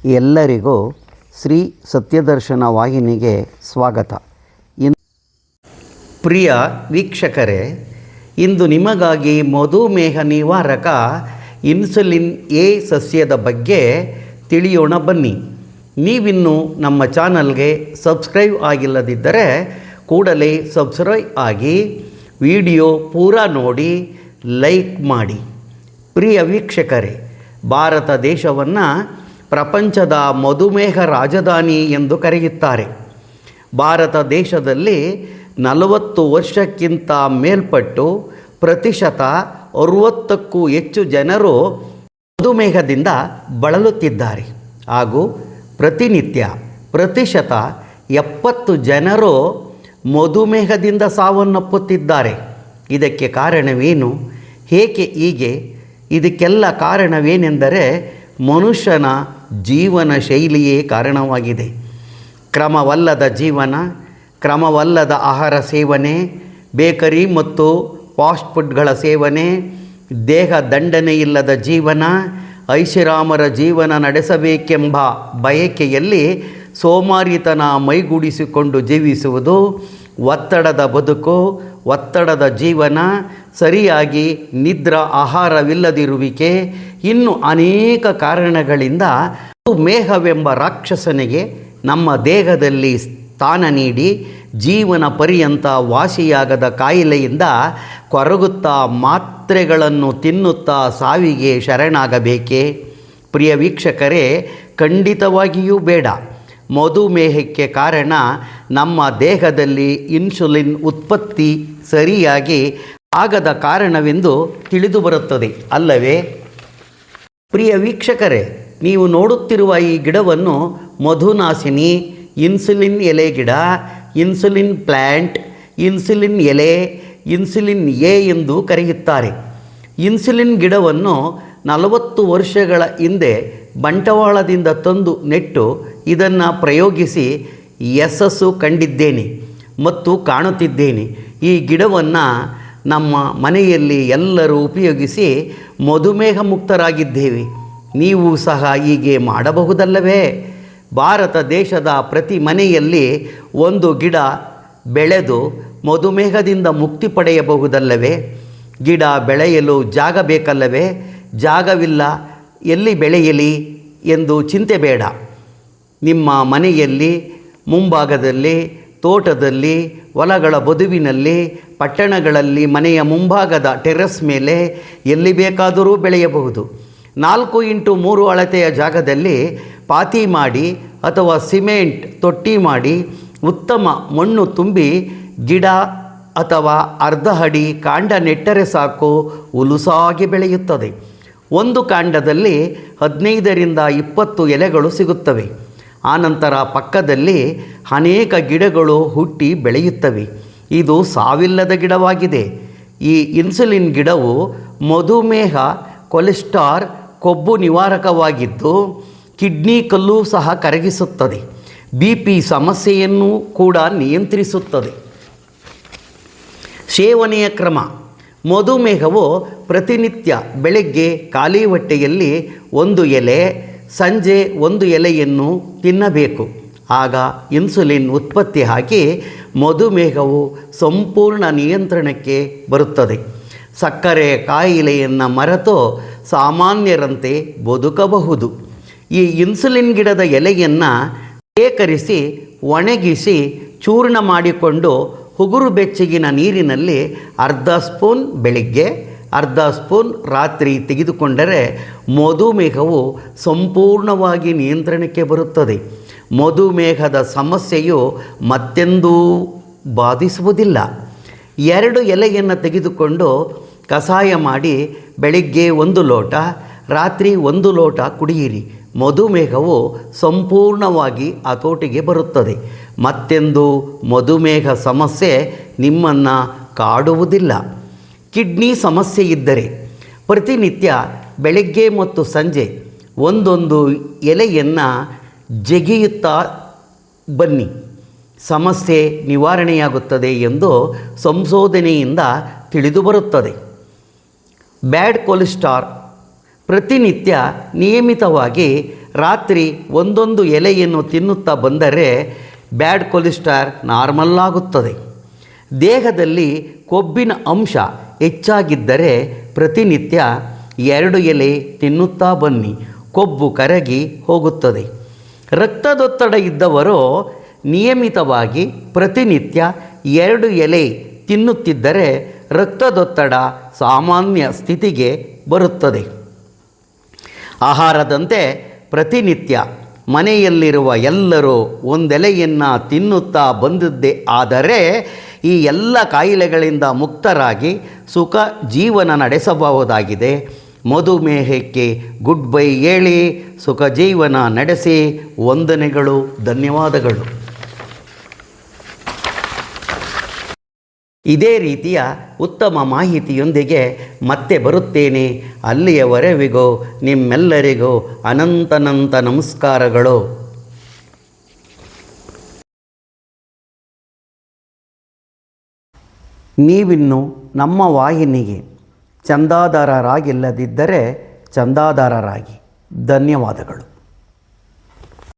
ಎಲ್ಲರಿಗೂ ಶ್ರೀ ಸತ್ಯದರ್ಶನ ವಾಹಿನಿಗೆ ಸ್ವಾಗತ. ಪ್ರಿಯ ವೀಕ್ಷಕರೇ, ಇಂದು ನಿಮಗಾಗಿ ಮಧುಮೇಹ ನಿವಾರಕ ಇನ್ಸುಲಿನ್ ಎ ಸಸ್ಯದ ಬಗ್ಗೆ ತಿಳಿಯೋಣ ಬನ್ನಿ. ನೀವಿನ್ನೂ ನಮ್ಮ ಚಾನಲ್ಗೆ ಸಬ್ಸ್ಕ್ರೈಬ್ ಆಗಿಲ್ಲದಿದ್ದರೆ ಕೂಡಲೇ ಸಬ್ಸ್ಕ್ರೈಬ್ ಆಗಿ ವಿಡಿಯೋ ಪೂರಾ ನೋಡಿ ಲೈಕ್ ಮಾಡಿ. ಪ್ರಿಯ ವೀಕ್ಷಕರೇ, ಭಾರತ ದೇಶವನ್ನು ಪ್ರಪಂಚದ ಮಧುಮೇಹ ರಾಜಧಾನಿ ಎಂದು ಕರೆಯುತ್ತಾರೆ. ಭಾರತ ದೇಶದಲ್ಲಿ 40 ವರ್ಷಕ್ಕಿಂತ ಮೇಲ್ಪಟ್ಟು ಪ್ರತಿಶತ 60ಕ್ಕೂ ಹೆಚ್ಚು ಜನರು ಮಧುಮೇಹದಿಂದ ಬಳಲುತ್ತಿದ್ದಾರೆ ಹಾಗೂ ಪ್ರತಿನಿತ್ಯ ಪ್ರತಿಶತ 70 ಜನರು ಮಧುಮೇಹದಿಂದ ಸಾವನ್ನಪ್ಪುತ್ತಿದ್ದಾರೆ. ಇದಕ್ಕೆ ಕಾರಣವೇನು? ಏಕೆ ಹೀಗೆ? ಇದಕ್ಕೆಲ್ಲ ಕಾರಣವೇನೆಂದರೆ ಮನುಷ್ಯನ ಜೀವನ ಶೈಲಿಯೇ ಕಾರಣವಾಗಿದೆ. ಕ್ರಮವಲ್ಲದ ಜೀವನ, ಕ್ರಮವಲ್ಲದ ಆಹಾರ ಸೇವನೆ, ಬೇಕರಿ ಮತ್ತು ಫಾಸ್ಟ್ ಫುಡ್ಗಳ ಸೇವನೆ, ದೇಹ ದಂಡನೆಯಿಲ್ಲದ ಜೀವನ, ಐಷಾರಾಮರ ಜೀವನ ನಡೆಸಬೇಕೆಂಬ ಬಯಕೆಯಲ್ಲಿ ಸೋಮಾರಿತನ ಮೈಗೂಡಿಸಿಕೊಂಡು ಜೀವಿಸುವುದು, ಒತ್ತಡದ ಬದುಕು, ಒತ್ತಡದ ಜೀವನ, ಸರಿಯಾಗಿ ನಿದ್ರಾ ಆಹಾರವಿಲ್ಲದಿರುವಿಕೆ, ಇನ್ನು ಅನೇಕ ಕಾರಣಗಳಿಂದ ಮಧುಮೇಹವೆಂಬ ರಾಕ್ಷಸನಿಗೆ ನಮ್ಮ ದೇಹದಲ್ಲಿ ಸ್ಥಾನ ನೀಡಿ ಜೀವನ ಪರ್ಯಂತ ವಾಸಿಯಾಗದ ಕಾಯಿಲೆಯಿಂದ ಕೊರಗುತ್ತಾ ಮಾತ್ರೆಗಳನ್ನು ತಿನ್ನುತ್ತಾ ಸಾವಿಗೆ ಶರಣಾಗಬೇಕೇ? ಪ್ರಿಯ ವೀಕ್ಷಕರೇ, ಖಂಡಿತವಾಗಿಯೂ ಬೇಡ. ಮಧುಮೇಹಕ್ಕೆ ಕಾರಣ ನಮ್ಮ ದೇಹದಲ್ಲಿ ಇನ್ಸುಲಿನ್ ಉತ್ಪತ್ತಿ ಸರಿಯಾಗಿ ಆಗದ ಕಾರಣವೆಂದು ತಿಳಿದುಬರುತ್ತದೆ ಅಲ್ಲವೇ? ಪ್ರಿಯ ವೀಕ್ಷಕರೇ, ನೀವು ನೋಡುತ್ತಿರುವ ಈ ಗಿಡವನ್ನು ಮಧುನಾಸಿನಿ, ಇನ್ಸುಲಿನ್ ಎಲೆ ಗಿಡ, ಇನ್ಸುಲಿನ್ ಪ್ಲ್ಯಾಂಟ್, ಇನ್ಸುಲಿನ್ ಎಲೆ, ಇನ್ಸುಲಿನ್ ಎ ಎಂದು ಕರೆಯುತ್ತಾರೆ. ಇನ್ಸುಲಿನ್ ಗಿಡವನ್ನು 40 ವರ್ಷಗಳ ಹಿಂದೆ ಬಂಟವಾಳದಿಂದ ತಂದು ನೆಟ್ಟು ಇದನ್ನು ಪ್ರಯೋಗಿಸಿ ಯಶಸ್ಸು ಕಂಡಿದ್ದೇನೆ ಮತ್ತು ಕಾಣುತ್ತಿದ್ದೇನೆ. ಈ ಗಿಡವನ್ನು ನಮ್ಮ ಮನೆಯಲ್ಲಿ ಎಲ್ಲರೂ ಉಪಯೋಗಿಸಿ ಮಧುಮೇಹ ಮುಕ್ತರಾಗಿದ್ದೇವೆ. ನೀವು ಸಹ ಹೀಗೆ ಮಾಡಬಹುದಲ್ಲವೇ? ಭಾರತ ದೇಶದ ಪ್ರತಿ ಮನೆಯಲ್ಲಿ ಒಂದು ಗಿಡ ಬೆಳೆದು ಮಧುಮೇಹದಿಂದ ಮುಕ್ತಿ ಪಡೆಯಬಹುದಲ್ಲವೇ? ಗಿಡ ಬೆಳೆಯಲು ಜಾಗ ಬೇಕಲ್ಲವೇ? ಜಾಗವಿಲ್ಲ, ಎಲ್ಲಿ ಬೆಳೆಯಲಿ ಎಂದು ಚಿಂತೆ ಬೇಡ. ನಿಮ್ಮ ಮನೆಯಲ್ಲಿ, ಮುಂಭಾಗದಲ್ಲಿ, ತೋಟದಲ್ಲಿ, ಹೊಲಗಳ ಬದುವಿನಲ್ಲಿ, ಪಟ್ಟಣಗಳಲ್ಲಿ, ಮನೆಯ ಮುಂಭಾಗದ ಟೆರೆಸ್ ಮೇಲೆ ಎಲ್ಲಿ ಬೇಕಾದರೂ ಬೆಳೆಯಬಹುದು. 4x3 ಅಳತೆಯ ಜಾಗದಲ್ಲಿ ಪಾತಿ ಮಾಡಿ ಅಥವಾ ಸಿಮೆಂಟ್ ತೊಟ್ಟಿ ಮಾಡಿ ಉತ್ತಮ ಮಣ್ಣು ತುಂಬಿ ಗಿಡ ಅಥವಾ ಅರ್ಧ ಅಡಿ ಕಾಂಡ ನೆಟ್ಟರೆ ಸಾಕು, ಹುಲುಸಾಗಿ ಬೆಳೆಯುತ್ತದೆ. ಒಂದು ಕಾಂಡದಲ್ಲಿ 15ರಿಂದ 20 ಎಲೆಗಳು ಸಿಗುತ್ತವೆ. ಆನಂತರ ಪಕ್ಕದಲ್ಲಿ ಅನೇಕ ಗಿಡಗಳು ಹುಟ್ಟಿ ಬೆಳೆಯುತ್ತವೆ. ಇದು ಸಾವಿಲ್ಲದ ಗಿಡವಾಗಿದೆ. ಈ ಇನ್ಸುಲಿನ್ ಗಿಡವು ಮಧುಮೇಹ, ಕೊಲೆಸ್ಟ್ರಾಲ್, ಕೊಬ್ಬು ನಿವಾರಕವಾಗಿದ್ದು ಕಿಡ್ನಿ ಕಲ್ಲು ಸಹ ಕರಗಿಸುತ್ತದೆ. BP ಸಮಸ್ಯೆಯನ್ನು ಕೂಡ ನಿಯಂತ್ರಿಸುತ್ತದೆ. ಸೇವನೆಯ ಕ್ರಮ: ಮಧುಮೇಹವು ಪ್ರತಿನಿತ್ಯ ಬೆಳಗ್ಗೆ ಖಾಲಿ ಹೊಟ್ಟೆಯಲ್ಲಿ 1 ಎಲೆ, ಸಂಜೆ 1 ಎಲೆಯನ್ನು ತಿನ್ನಬೇಕು. ಆಗ ಇನ್ಸುಲಿನ್ ಉತ್ಪತ್ತಿ ಆಗಿ ಮಧುಮೇಹವು ಸಂಪೂರ್ಣ ನಿಯಂತ್ರಣಕ್ಕೆ ಬರುತ್ತದೆ. ಸಕ್ಕರೆ ಕಾಯಿಲೆಯನ್ನು ಮರೆತು ಸಾಮಾನ್ಯರಂತೆ ಬದುಕಬಹುದು. ಈ ಇನ್ಸುಲಿನ್ ಗಿಡದ ಎಲೆಯನ್ನು ಶೇಖರಿಸಿ ಒಣಗಿಸಿ ಚೂರ್ಣ ಮಾಡಿಕೊಂಡು ಉಗುರು ಬೆಚ್ಚಗಿನ ನೀರಿನಲ್ಲಿ ಅರ್ಧ ಸ್ಪೂನ್ ಬೆಳಿಗ್ಗೆ, ಅರ್ಧ ಸ್ಪೂನ್ ರಾತ್ರಿ ತೆಗೆದುಕೊಂಡರೆ ಮಧುಮೇಹವು ಸಂಪೂರ್ಣವಾಗಿ ನಿಯಂತ್ರಣಕ್ಕೆ ಬರುತ್ತದೆ. ಮಧುಮೇಹದ ಸಮಸ್ಯೆಯು ಮತ್ತೆಂದೂ ಬಾಧಿಸುವುದಿಲ್ಲ. 2 ಎಲೆಯನ್ನು ತೆಗೆದುಕೊಂಡು ಕಷಾಯ ಮಾಡಿ ಬೆಳಿಗ್ಗೆ 1 ಲೋಟ, ರಾತ್ರಿ 1 ಲೋಟ ಕುಡಿಯಿರಿ. ಮಧುಮೇಹವು ಸಂಪೂರ್ಣವಾಗಿ ಹತೋಟಿಗೆ ಬರುತ್ತದೆ. ಮತ್ತೆಂದು ಮಧುಮೇಹ ಸಮಸ್ಯೆ ನಿಮ್ಮನ್ನು ಕಾಡುವುದಿಲ್ಲ. ಕಿಡ್ನಿ ಸಮಸ್ಯೆ ಇದ್ದರೆ ಪ್ರತಿನಿತ್ಯ ಬೆಳಗ್ಗೆ ಮತ್ತು ಸಂಜೆ 1 ಎಲೆಯನ್ನು ಜಗಿಯುತ್ತಾ ಬನ್ನಿ. ಸಮಸ್ಯೆ ನಿವಾರಣೆಯಾಗುತ್ತದೆ ಎಂದು ಸಂಶೋಧನೆಯಿಂದ ತಿಳಿದುಬರುತ್ತದೆ. ಬ್ಯಾಡ್ ಕೊಲೆಸ್ಟ್ರಾಲ್: ಪ್ರತಿನಿತ್ಯ ನಿಯಮಿತವಾಗಿ ರಾತ್ರಿ ಒಂದೊಂದು ಎಲೆಯನ್ನು ತಿನ್ನುತ್ತಾ ಬಂದರೆ ಬ್ಯಾಡ್ ಕೊಲೆಸ್ಟ್ರಾಲ್ ನಾರ್ಮಲ್ ಆಗುತ್ತದೆ. ದೇಹದಲ್ಲಿ ಕೊಬ್ಬಿನ ಅಂಶ ಹೆಚ್ಚಾಗಿದ್ದರೆ ಪ್ರತಿನಿತ್ಯ 2 ಎಲೆ ತಿನ್ನುತ್ತಾ ಬನ್ನಿ, ಕೊಬ್ಬು ಕರಗಿ ಹೋಗುತ್ತದೆ. ರಕ್ತದೊತ್ತಡ ಇದ್ದವರು ನಿಯಮಿತವಾಗಿ ಪ್ರತಿನಿತ್ಯ 2 ಎಲೆ ತಿನ್ನುತ್ತಿದ್ದರೆ ರಕ್ತದೊತ್ತಡ ಸಾಮಾನ್ಯ ಸ್ಥಿತಿಗೆ ಬರುತ್ತದೆ. ಆಹಾರದಂತೆ ಪ್ರತಿನಿತ್ಯ ಮನೆಯಲ್ಲಿರುವ ಎಲ್ಲರೂ ಒಂದೆಲೆಯನ್ನು ತಿನ್ನುತ್ತಾ ಬಂದಿದ್ದೇ ಆದರೆ ಈ ಎಲ್ಲ ಕಾಯಿಲೆಗಳಿಂದ ಮುಕ್ತರಾಗಿ ಸುಖ ಜೀವನ ನಡೆಸಬಹುದಾಗಿದೆ. ಮಧುಮೇಹಕ್ಕೆ ಗುಡ್ ಬೈ ಹೇಳಿ ಸುಖ ಜೀವನ ನಡೆಸಿ. ವಂದನೆಗಳು, ಧನ್ಯವಾದಗಳು. ಇದೇ ರೀತಿಯ ಉತ್ತಮ ಮಾಹಿತಿಯೊಂದಿಗೆ ಮತ್ತೆ ಬರುತ್ತೇನೆ. ಅಲ್ಲಿಯವರೆವಿಗೂ ನಿಮ್ಮೆಲ್ಲರಿಗೂ ಅನಂತನಂತ ನಮಸ್ಕಾರಗಳು. ನೀವಿನ್ನು ನಮ್ಮ ವಾಹಿನಿಗೆ ಚಂದಾದಾರರಾಗಿಲ್ಲದಿದ್ದರೆ ಚಂದಾದಾರರಾಗಿ. ಧನ್ಯವಾದಗಳು.